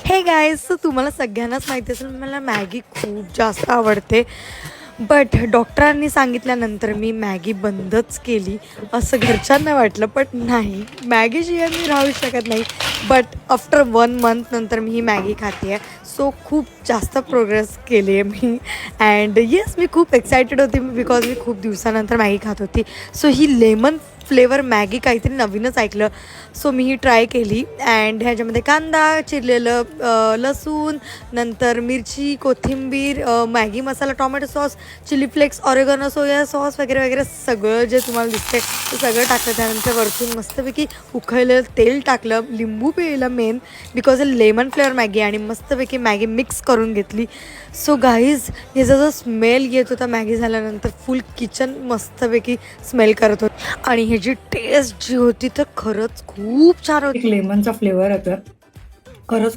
हे guys, so तुम्हाला सगळ्यांनाच माहिती असेल मला मॅगी खूप जास्त आवडते. बट डॉक्टरांनी सांगितल्यानंतर मी मॅगी बंदच केली. असं घरच्यांना वाटलं, बट नाही, मॅगीशिवाय मी राहू शकत नाही. बट आफ्टर 1 मंथ नंतर मी ही मॅगी खाते आहे. सो खूप जास्त प्रोग्रेस केली आहे मी. अँड येस, मी खूप एक्सायटेड होती बिकॉज मी खूप दिवसानंतर मॅगी खात होती. सो ही लेमन फ्लेवर मॅगी काहीतरी नवीनच ऐकलं. सो मी ही ट्राय केली. अँड ह्याच्यामध्ये कांदा चिरलेलं, लसूण, नंतर मिरची, कोथिंबीर, Maggi masala, tomato sauce, chilli flakes, oregano, soya sauce वगैरे वगैरे सगळं जे तुम्हाला दिसते ते सगळं टाकलं. त्यानंतर वरतून मस्तपैकी उकळलेलं तेल टाकलं, लिंबू पिळलं main because lemon flavour Maggi, आणि मस्तपैकी मॅगी मिक्स करून घेतली. सो गाईज, ह्याचा जो स्मेल येत होता मॅगी झाल्यानंतर फुल किचन मस्तपैकी स्मेल करत होतं. आणि ह्याची टेस्ट जी होती तर खरंच खूप छान होती. एक लेमनचा फ्लेवर येतोय खरंच.